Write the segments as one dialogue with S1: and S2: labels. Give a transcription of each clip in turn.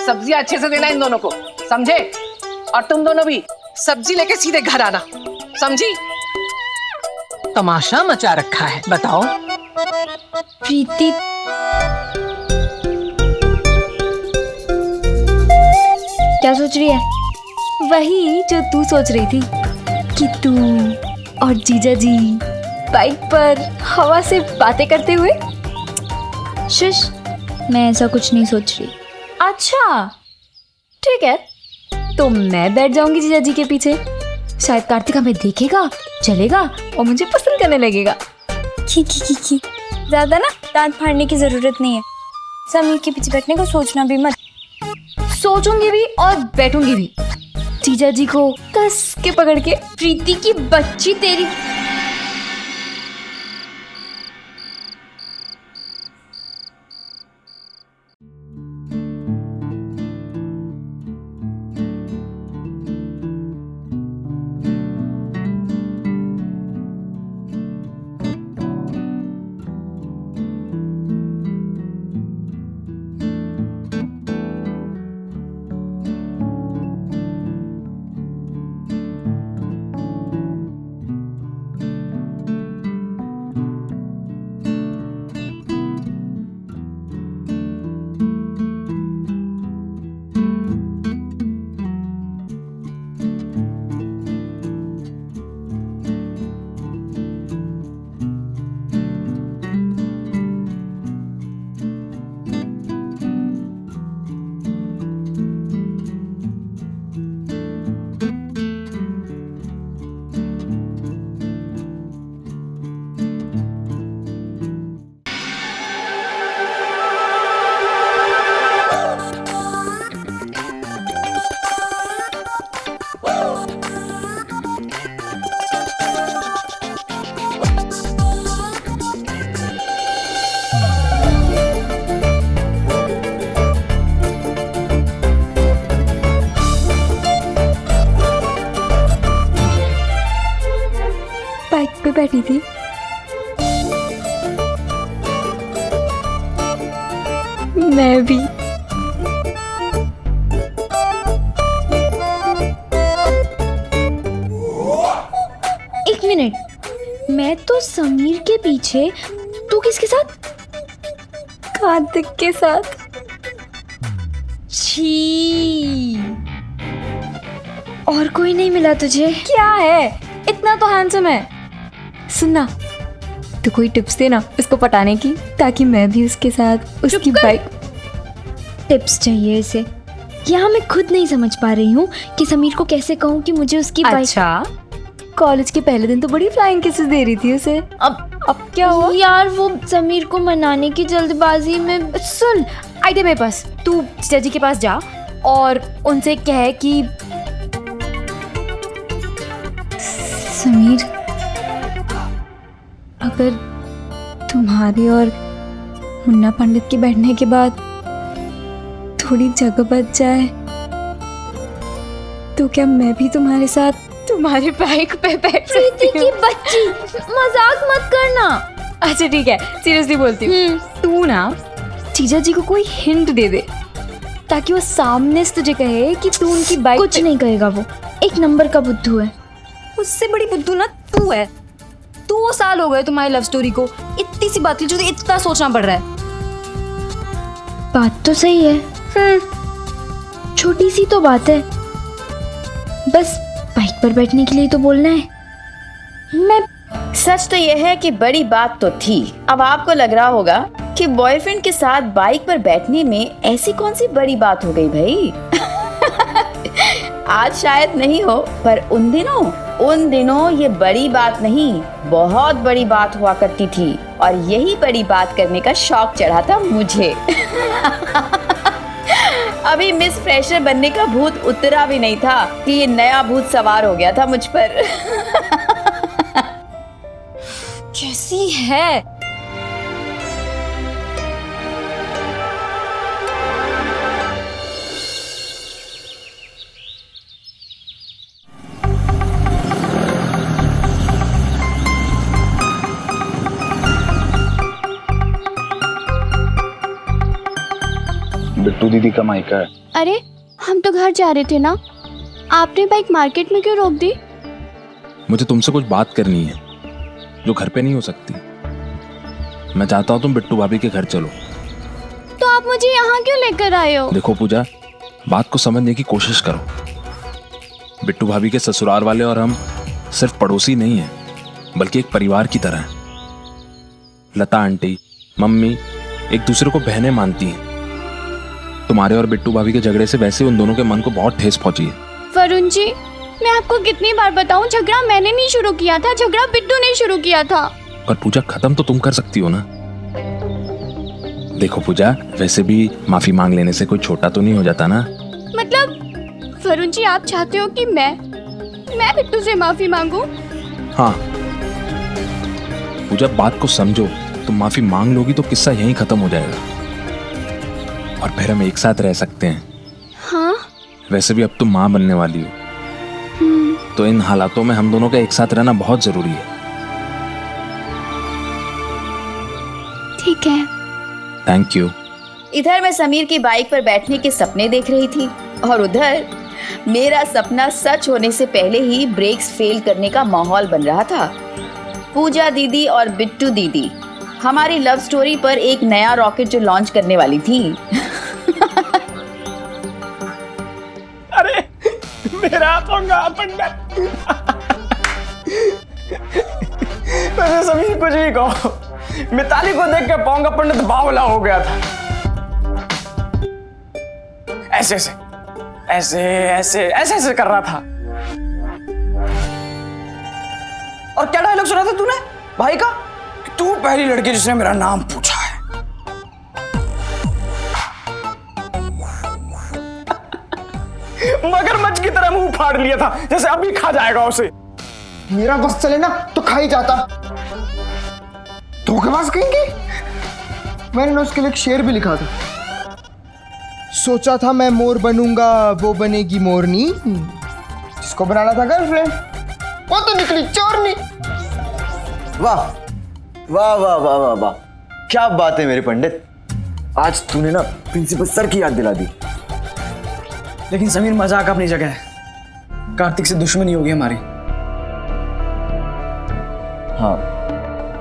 S1: सब्जी अच्छे से देना इन दोनों को, समझे? और तुम दोनों भी सब्जी लेके सीधे घर आना, समझी? तमाशा मचा रखा है, बताओ।
S2: प्रीति, क्या सोच रही है? वही जो तू सोच रही थी कि तू और जीजा जी बाइक पर हवा से बातें करते हुए। शुश, मैं ऐसा कुछ नहीं सोच रही। अच्छा ठीक है, तो मैं बैठ जाऊंगी जीजा जी के पीछे। शायद कार्तिक हमें देखेगा, चलेगा और मुझे पसंद करने लगेगा। की ज्यादा ना दांत फाड़ने की जरूरत नहीं है। समीर के पीछे बैठने को सोचना भी मत। सोचूंगी भी और बैठूंगी भी, जीजा जी को कस के पकड़ के। प्रीति की बच्ची तेरी। बाइक पे बैठी थी, मैं भी। एक मिनट, मैं तो समीर के पीछे, तू किसके साथ? कार्तिक के साथ। छी, और कोई नहीं मिला तुझे? क्या है, इतना तो हैंडसम है। सुनना, तो कोई टिप्स देना उसको पटाने की, ताकि मैं भी उसके साथ उसकी बाइक। टिप्स चाहिए इसे? यहाँ मैं खुद नहीं समझ पा रही हूँ कि समीर को कैसे कहूँ कि मुझे उसकी बाइक। अच्छा, कॉलेज के पहले दिन तो बड़ी फ्लाइंग किसेस दे रही थी उसे। अब क्या हुआ? यार वो समीर को मनाने की जल्दबाजी में। सुन, आइडिया मेरे पास। तू जीजा जी के पास जा और उनसे कह कि समीर, अगर तुम्हारी और मुन्ना पंडित के बैठने के बाद थोड़ी जगह बच जाए तो क्या मैं भी तुम्हारे साथ तुम्हारी बाइक पे बैठ सकती हूँ? प्रीति की बच्ची, मजाक मत करना। अच्छा ठीक है, सीरियसली बोलती हूँ। तू ना जीजा जी को कोई हिंट दे दे, ताकि वो सामने से तुझे कहे कि तू उनकी बाइक। कुछ नहीं कहेगा, वो एक नंबर का बुद्धू है। उससे बड़ी बुद्धू ना तू है। 2 साल हो गए तुम्हारी लव स्टोरी को, इतनी सी बात की जो इतना सोचना पड़ रहा है। बात तो सही है, छोटी सी तो बात है, बस बाइक पर बैठने के लिए तो बोलना है। मैं
S3: सच तो यह है कि बड़ी बात तो थी। अब आपको लग रहा होगा कि बॉयफ्रेंड के साथ बाइक पर बैठने में ऐसी कौन सी बड़ी बात हो गई भाई। आज शायद नहीं हो, पर उन दिनों ये बड़ी बात नहीं, बहुत बड़ी बात हुआ करती थी। और यही बड़ी बात करने का शौक चढ़ा था मुझे। अभी मिस फ्रेशर बनने का भूत उतरा भी नहीं था कि ये नया भूत सवार हो गया था मुझ पर।
S2: कैसी है?
S4: बिट्टू दीदी का मायका है।
S2: अरे हम तो घर जा रहे थे ना, आपने बाइक मार्केट में क्यों रोक दी?
S4: मुझे तुमसे कुछ बात करनी है जो घर पे नहीं हो सकती। मैं चाहता हूँ तुम बिट्टू भाभी के घर चलो।
S2: तो आप मुझे यहाँ क्यों लेकर आए हो?
S4: देखो पूजा, बात को समझने की कोशिश करो। बिट्टू भाभी के ससुराल वाले और हम सिर्फ पड़ोसी नहीं हैं, बल्कि एक परिवार की तरह हैं। लता आंटी, मम्मी एक दूसरे को बहनें मानती हैं। तुम्हारे और बिट्टू भाभी के झगड़े से वैसे उन दोनों के मन को बहुत ठेस पहुंची है।
S2: वरुण जी, मैं आपको कितनी बार बताऊं, झगड़ा मैंने नहीं शुरू किया था, झगड़ा बिट्टू ने शुरू किया था।
S4: पर पूजा, खत्म तो तुम कर सकती हो ना। देखो पूजा, वैसे भी माफी मांग लेने से कोई छोटा तो नहीं हो जाता ना।
S2: मतलब वरुण जी, आप चाहते हो कि मैं बिट्टू से माफी मांगू?
S4: हाँ पूजा, बात को समझो। तुम माफी मांग लोगी तो किस्सा यहीं खत्म हो जाएगा और फिर हम एक साथ रह सकते हैं।
S2: हाँ?
S4: वैसे भी अब तुम माँ बनने वाली हो, तो इन हालातों में हम दोनों का एक साथ रहना बहुत जरूरी है।
S2: ठीक है।
S4: Thank you.
S3: इधर मैं समीर की बाइक पर बैठने के सपने देख रही थी और उधर मेरा सपना सच होने से पहले ही ब्रेक्स फेल करने का माहौल बन रहा था। पूजा दीदी और बिट्टू दीदी हमारी लव स्टोरी पर एक नया रॉकेट जो लॉन्च करने वाली थी।
S5: अरे मेरा पंगा पंडित। वैसे सभी कुछ भी कहो, मिताली को देख के पोंगा पंडित बावला हो गया था। ऐसे ऐसे ऐसे ऐसे ऐसे ऐसे कर रहा था। और क्या डायलॉग सुना था तूने भाई का? तू पहली लड़की जिसने मेरा नाम पूछा है। मगरमच्छ की तरह मुंह फाड़ लिया था, जैसे अभी खा जाएगा उसे।
S6: मेरा बस चले ना तो खा ही जाता। धोखेबाज कहेंगे। मैंने ना उसके लिए एक शेर भी लिखा था। सोचा था मैं मोर बनूंगा, वो बनेगी मोरनी। जिसको बनाना था गर्लफ्रेंड, वो तो निकली चोरनी।
S7: वाह वाह वाह वाह वाह वाह, क्या बात है मेरे पंडित। आज तूने ना प्रिंसिपल सर की याद दिला दी।
S5: लेकिन समीर, मजाक अपनी जगह है। कार्तिक से दुश्मनी होगी हमारी।
S7: हाँ,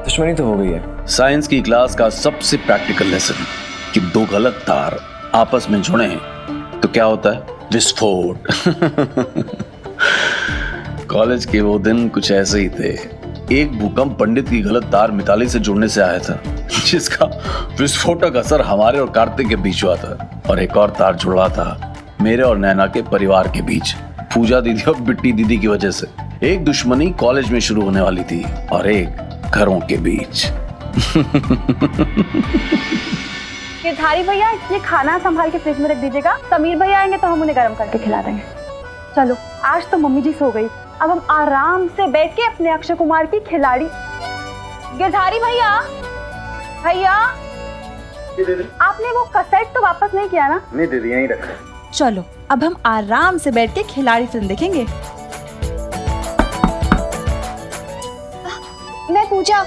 S7: दुश्मनी तो हो गई है।
S8: साइंस की क्लास का सबसे प्रैक्टिकल लेसन कि दो गलत तार आपस में जुड़े तो क्या होता है? विस्फोट। कॉलेज के वो दिन कुछ ऐसे ही थे। एक भूकंप पंडित की गलत तार मिताली से जुड़ने से आया था, जिसका विस्फोटक असर हमारे और कार्तिक के बीच हुआ था। और एक और तार जुड़ा था मेरे और नैना के परिवार के बीच, पूजा दीदी और बिट्टी दीदी की वजह से। एक दुश्मनी कॉलेज में शुरू होने वाली थी और एक घरों के बीच।
S9: गिरधारी भैया, ये खाना संभाल के फ्रिज में रख दीजिएगा। समीर भैया आएंगे तो हम उन्हें गर्म करके खिला देंगे। चलो, आज तो मम्मी जी सो गई, अब हम आराम से बैठ के अपने अक्षय कुमार की खिलाड़ी। गिरधारी भैया, भैया आपने वो कैसेट तो वापस नहीं किया ना?
S7: नहीं दीदी, यहीं रखा।
S9: चलो, अब हम आराम से बैठ के खिलाड़ी फिल्म देखेंगे।
S2: मैं पूजा,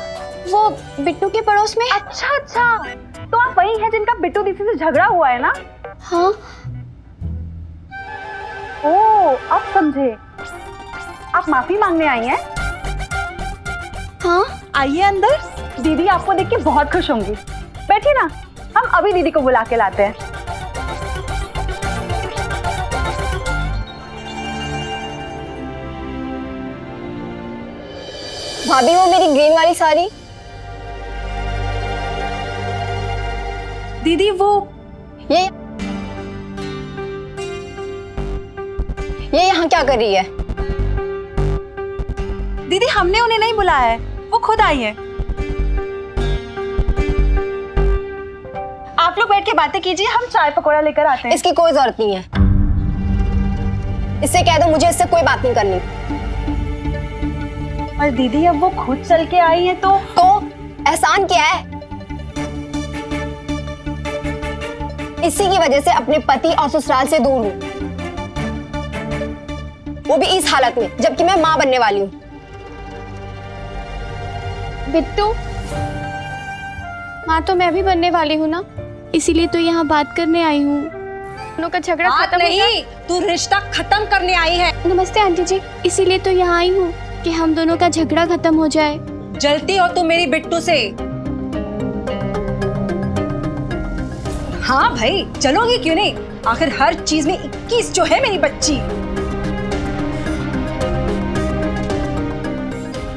S2: वो बिट्टू के पड़ोस में।
S9: अच्छा अच्छा, तो आप वही हैं जिनका बिट्टू दीदी से झगड़ा हुआ है ना?
S2: हाँ।
S9: ओ, अब समझे। आप माफी मांगने आई हैं?
S2: हाँ,
S9: आइए अंदर। दीदी आपको देख के बहुत खुश होंगी। बैठिए ना, हम अभी दीदी को बुला के लाते हैं।
S2: भाभी वो मेरी ग्रीन वाली साड़ी।
S9: दीदी वो
S2: ये यहाँ क्या कर रही है?
S9: दीदी, हमने उन्हें नहीं बुलाया है, वो खुद आई है। आप लोग बैठ के बातें कीजिए, हम चाय पकौड़ा लेकर आते हैं।
S2: इसकी कोई जरूरत नहीं है। इससे कह दो मुझे इससे कोई बात नहीं करनी।
S9: और दीदी, अब वो खुद चल के आई है तो
S2: एहसान क्या है? इसी की वजह से अपने पति और ससुराल से दूर हूँ, वो भी इस हालत में जबकि मैं माँ बनने वाली हूँ। बिट्टू, माँ तो मैं भी बनने वाली हूँ ना। इसीलिए तो यहाँ बात करने आई हूँ। दोनों का झगड़ा
S10: बात
S2: खत्म हो जाए।
S10: नहीं, तू रिश्ता खत्म करने आई है।
S2: नमस्ते आंटी जी, इसीलिए तो यहाँ आई हूँ कि हम दोनों का झगड़ा खत्म हो जाए।
S10: जलती हो तू मेरी बिट्टू से। हाँ भाई, चलोगी क्यों नहीं? आखिर हर चीज में 21 जो है मेरी बच्ची।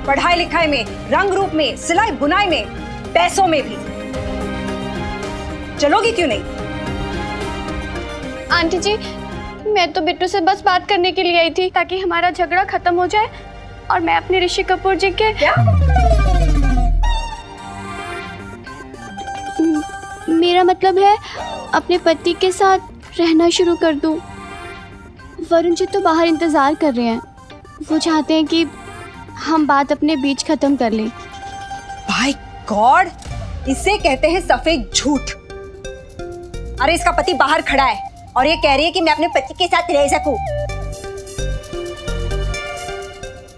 S10: पढ़ाई लिखाई में, रंग रूप में, सिलाई बुनाई में, पैसों में भी। चलोगी क्यों नहीं?
S2: आंटी जी, मैं तो बिट्टू से बस बात करने के लिए आई थी ताकि हमारा झगड़ा खत्म हो जाए और मैं अपने ऋषि कपूर जी के मेरा मतलब है अपने पति के साथ रहना शुरू कर दूं। वरुण जी तो बाहर इंतजार कर रहे हैं। वो चाहते हैं कि हम बात अपने बीच खत्म कर लें।
S10: भाई गॉड, इसे कहते हैं सफेद झूठ। अरे इसका पति बाहर खड़ा है और ये कह रही है कि मैं अपने पति के साथ रह सकूं।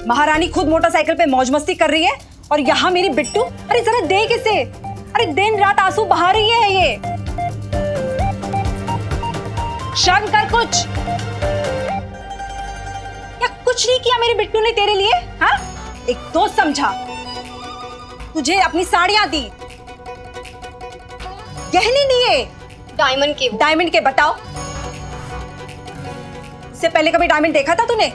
S10: महारानी खुद मोटरसाइकिल पे मौज मस्ती कर रही है और यहाँ मेरी बिट्टू, अरे जरा देख इसे, अरे दिन रात आंसू बहा रही है ये। शर्म कर कुछ। या कुछ नहीं किया मेरी बिट्टू ने तेरे लिए? हाँ, एक दोस्त समझा, तुझे अपनी साड़ियां दी, गहने दिए, डायमंड के बताओ, इससे पहले कभी डायमंड देखा था तूने?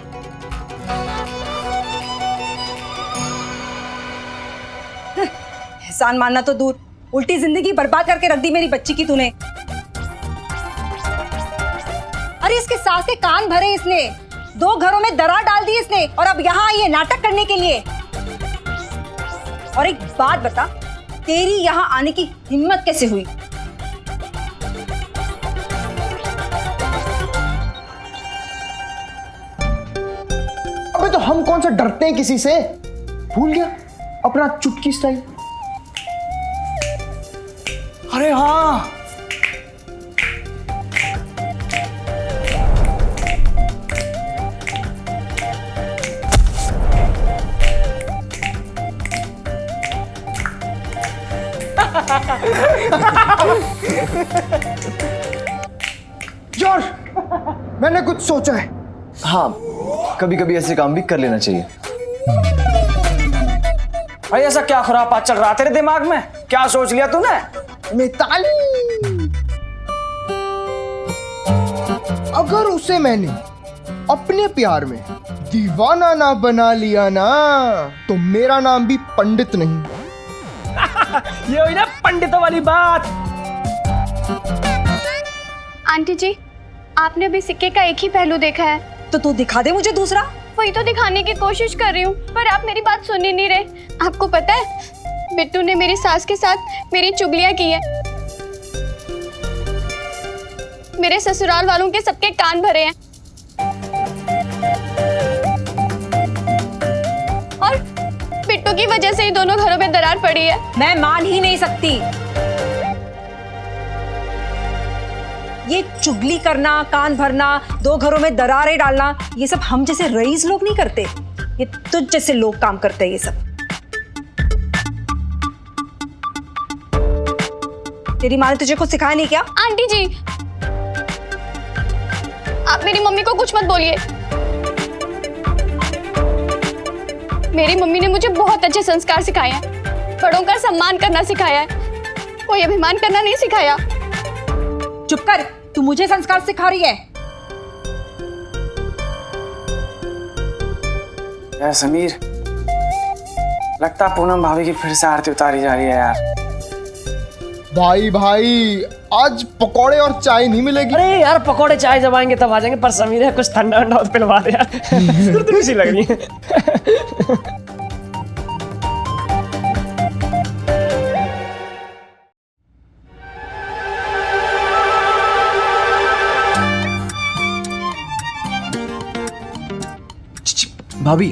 S10: एहसान मानना तो दूर, उल्टी जिंदगी बर्बाद करके रख दी मेरी बच्ची की तूने। अरे इसके सास के कान भरे इसने, 2 घरों में दरार डाल दी इसने और अब यहाँ आई है नाटक करने के लिए। और एक बात बता, तेरी यहाँ आने की हिम्मत कैसे हुई?
S6: अबे तो हम कौन सा डरते हैं किसी से? भूल गया अपना चुटकी स्टाइल।
S5: अरे हाँ,
S6: जॉर्ज, मैंने कुछ सोचा है।
S7: हाँ, कभी कभी ऐसे काम भी कर लेना चाहिए।
S5: भाई ऐसा क्या खुरापात चल रहा तेरे दिमाग में? क्या सोच लिया तूने?
S6: मिताली, अगर उसे मैंने अपने प्यार में दीवाना ना बना लिया ना, तो मेरा नाम भी पंडित नहीं।
S5: ये हुई ना पंडितों वाली बात।
S2: आंटी जी, आपने अभी सिक्के का एक ही पहलू देखा है।
S10: तो तू दिखा दे मुझे दूसरा।
S2: वही तो दिखाने की कोशिश कर रही हूँ, पर आप मेरी बात सुन ही नहीं रहे। आपको पता है, बिट्टू ने मेरी सास के साथ मेरी चुगलियां की है। मेरे ससुराल वालों के सबके कान भरे हैं और बिट्टू की वजह से ही दोनों घरों में दरार पड़ी है।
S10: मैं मान ही नहीं सकती। ये चुगली करना, कान भरना, 2 घरों में दरारें डालना, ये सब हम जैसे रईस लोग नहीं करते, ये तुझ जैसे लोग काम करते हैं ये सब। तेरी माँ ने तुझे कुछ सिखाया नहीं क्या?
S2: आंटी जी, आप मेरी मम्मी को कुछ मत बोलिए। मेरी मम्मी ने मुझे बहुत अच्छे संस्कार सिखाए हैं, बड़ों का सम्मान करना सिखाया है, कोई अभिमान करना नहीं सिखाया।
S10: चुप कर, तू मुझे संस्कार सिखा रही है।
S5: यार समीर, लगता पूनम भाभी की फिर से आरती उतारी जा रही है यार।
S6: भाई भाई, आज पकौड़े और चाय नहीं मिलेगी।
S11: अरे यार, पकौड़े चाय जब आएंगे तब आ जाएंगे, पर समीर है कुछ ठंडा ठंडा पिलवा दे यार। तुरंत सी लग रही है।
S7: भाभी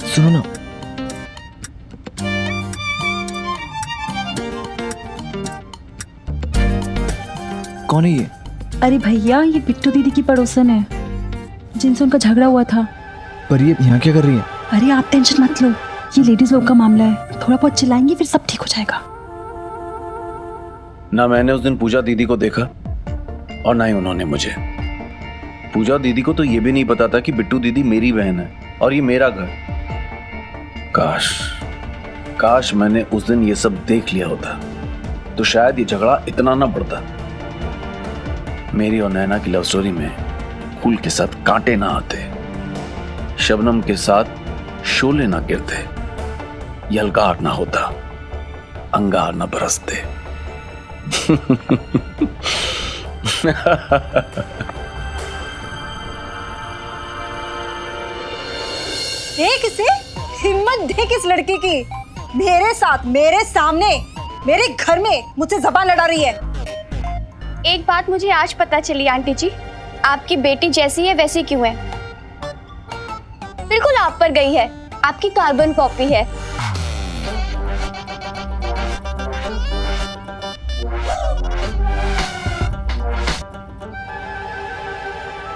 S7: सुनो ना, कौन है ये?
S12: अरे भैया, ये बिट्टू दीदी की पड़ोसन है जिनसे उनका झगड़ा हुआ था।
S7: पर ये यहाँ क्या कर रही है?
S12: अरे आप टेंशन मत लो, ये लेडीज लोग का मामला है, थोड़ा बहुत चिल्लाएंगे फिर सब ठीक हो जाएगा।
S8: ना मैंने उस दिन पूजा दीदी को देखा और ना ही उन्होंने मुझे। पूजा दीदी को तो ये भी नहीं पता था कि बिट्टू दीदी मेरी बहन है और ये मेरा घर। काश मैंने उस दिन ये सब देख लिया होता तो शायद ये झगड़ा इतना ना बढ़ता। मेरी और नैना की लव स्टोरी में फूल के साथ कांटे ना आते, शबनम के साथ शोले ना गिरते, यलगार ना होता, अंगार ना बरसते।
S10: देख इसे, हिम्मत देख इस लड़की की, मेरे साथ, मेरे सामने, मेरे घर में मुझसे जबान लड़ा रही है।
S13: एक बात मुझे आज पता चली आंटी जी, आपकी बेटी जैसी है वैसी क्यों है? बिल्कुल आप पर गई है, आपकी कार्बन कॉपी है।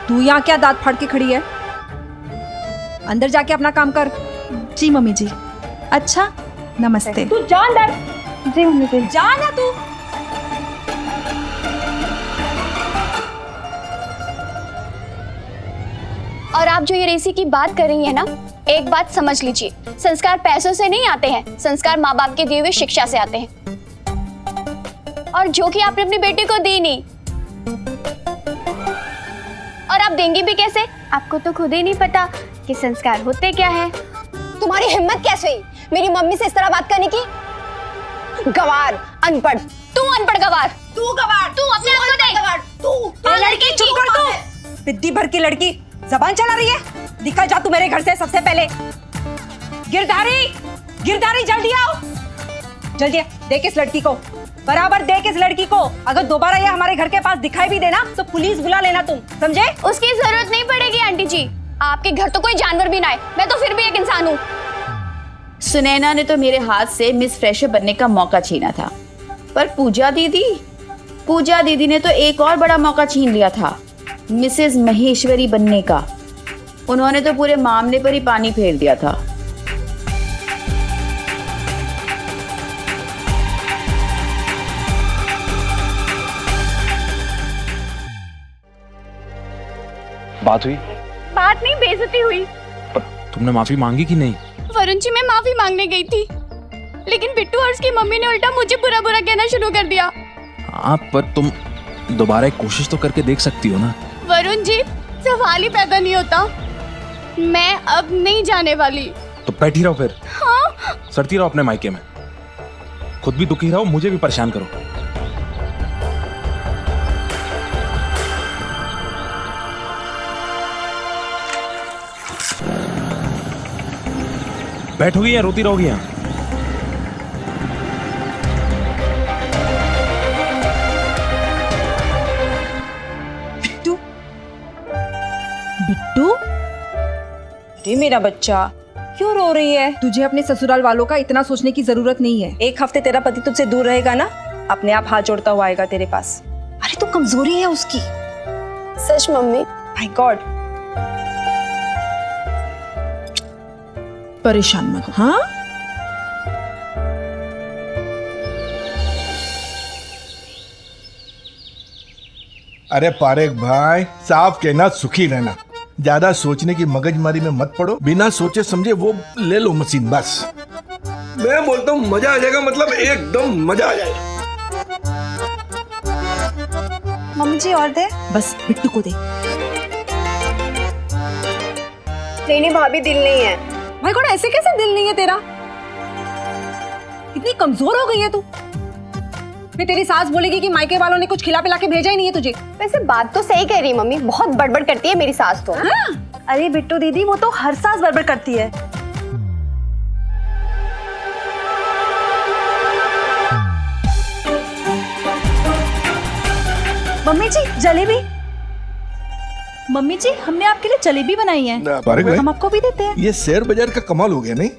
S10: तू यहाँ क्या दांत फाड़ के खड़ी है? अंदर जाके अपना काम कर।
S12: जी मम्मी जी। अच्छा, नमस्ते।
S10: तू जा अंदर।
S9: जी मम्मी जी।
S10: जा ना तू।
S13: और आप जो ये रेसी की बात कर रही है ना, एक बात समझ लीजिए, संस्कार पैसों से नहीं आते हैं, संस्कार माँ बाप के दिए हुए शिक्षा से आते हैं। और जो कि आपने अपनी बेटी को दी नहीं, और आप देंगी भी कैसे? आपको तो खुद ही नहीं पता कि संस्कार होते क्या है।
S9: तुम्हारी हिम्मत कैसे हुई मेरी मम्मी से इस तरह बात करने की? गवार, अनपढ़।
S13: तू अनपढ़ गवार,
S9: तू गवार,
S13: तू अपने आप को
S9: गवार, तू।
S10: लड़की चुप कर तू। विद्दी भर की लड़की जबान चला रही है। निकल जा तू मेरे घर से सबसे पहले। गिरधारी, गिरधारी जल्दी आओ, जल्दी देख इस लड़की को, बराबर देख इस लड़की को। अगर दोबारा ये हमारे घर के पास दिखाई भी देना तो पुलिस बुला लेना, तुम समझे?
S13: उसकी जरूरत नहीं पड़ेगी आंटी जी, आपके घर तो कोई जानवर भी ना आए, मैं तो फिर भी एक इंसान हूँ।
S3: सुनैना ने तो मेरे हाथ से मिस फ्रेशर बनने का मौका छीना था, पर पूजा दीदी ने तो एक और बड़ा मौका छीन लिया था, मिसेस महेश्वरी बनने का। उन्होंने तो पूरे मामले पर ही पानी फेर दिया था।
S4: बात हुई?
S13: बात नहीं, बेइज्जती हुई।
S4: पर तुमने माफी मांगी कि नहीं?
S13: वरुण जी, मैं माफी मांगने गई थी, लेकिन बिट्टू और उसकी मम्मी ने उल्टा मुझे बुरा बुरा कहना शुरू कर दिया।
S4: हाँ, पर तुम दोबारा एक कोशिश तो करके देख सकती हो ना।
S13: वरुण जी, सवाल ही पैदा नहीं होता। मैं अब नहीं जाने वाली।
S4: तो बैठी रहो फिर।
S13: हाँ?
S4: सड़ती रहो अपने मायके में, खुद भी दुखी रहो, मुझे भी परेशान करो। बैठोगी या रोती रहोगी यहाँ?
S10: बिट्टू, बिट्टू, अरे मेरा बच्चा क्यों रो रही है? तुझे अपने ससुराल वालों का इतना सोचने की जरूरत नहीं है। एक हफ्ते तेरा पति तुझसे दूर रहेगा ना, अपने आप हाथ जोड़ता हुआ आएगा तेरे पास। अरे तो कमजोरी है उसकी।
S9: सच मम्मी।
S10: माय गॉड, परेशान मत हो। हाँ,
S14: अरे पारेख भाई, साफ कहना सुखी रहना, ज्यादा सोचने की मगजमारी में मत पड़ो। बिना सोचे समझे वो ले लो मशीन, बस।
S15: मैं बोलता हूँ मजा आ जाएगा, मतलब एकदम मजा आ जाएगा।
S10: मम्मी जी और दे, बस बिट्टू को दे।
S9: नहीं भाभी, दिल नहीं है।
S10: भाई कौन, ऐसे कैसे दिल नहीं है तेरा? इतनी कमजोर हो गई है तू। फिर तेरी सास बोलेगी कि मायके वालों ने कुछ खिला पिला के भेजा ही नहीं है तुझे।
S9: वैसे बात तो सही कह रही मम्मी, बहुत बड़बड़ करती है मेरी सास तो।
S10: हाँ?
S9: अरे बिट्टू दीदी, वो तो हर सास बड़बड़ करती है।
S12: मम्मी जी, जलेबी। मम्मी जी, हमने आपके लिए जलेबी बनाई है,
S14: पारेख भाई,
S12: हम आपको भी देते हैं।
S14: ये शेयर बाजार का कमाल हो गया नहीं?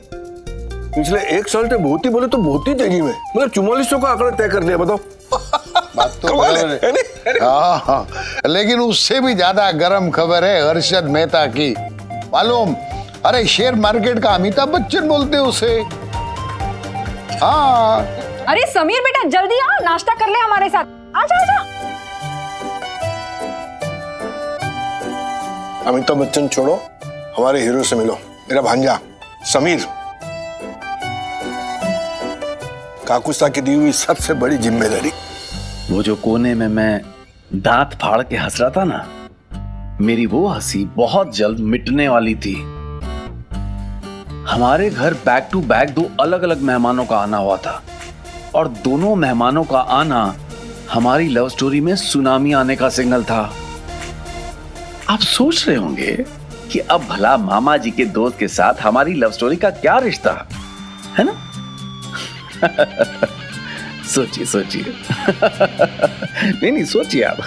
S15: पिछले एक साल से बहुत ही बोले तो बहुत ही तेजी में, मतलब 4400 का आंकड़ा तय कर लिया। बताओ,
S16: बात तो बराबर है। हाँ, लेकिन उससे भी ज्यादा गर्म खबर है हर्षद मेहता की। मालूम, अरे शेयर मार्केट का अमिताभ बच्चन बोलते उसे। हाँ,
S10: अरे समीर बेटा जल्दी आ, नाश्ता कर ले हमारे साथ। आजा आजा।
S15: अमिताभ बच्चन छोड़ो, हमारे हीरो से मिलो, मेरा भांजा समीर। काकुस्ता की दी हुई सबसे बड़ी जिम्मेदारी।
S8: वो जो कोने में मैं दांत फाड़ के हंस रहा था ना, मेरी वो हंसी बहुत जल्द मिटने वाली थी। हमारे घर बैक टू बैक 2 अलग अलग मेहमानों का आना हुआ था, और दोनों मेहमानों का आना हमारी लव स्टोरी में सुनामी आने का सिग्नल था। आप सोच रहे होंगे कि अब भला मामा जी के दोस्त के साथ हमारी लव स्टोरी का क्या रिश्ता है ना? सोचिए सोचिए। नहीं सोचिए आप।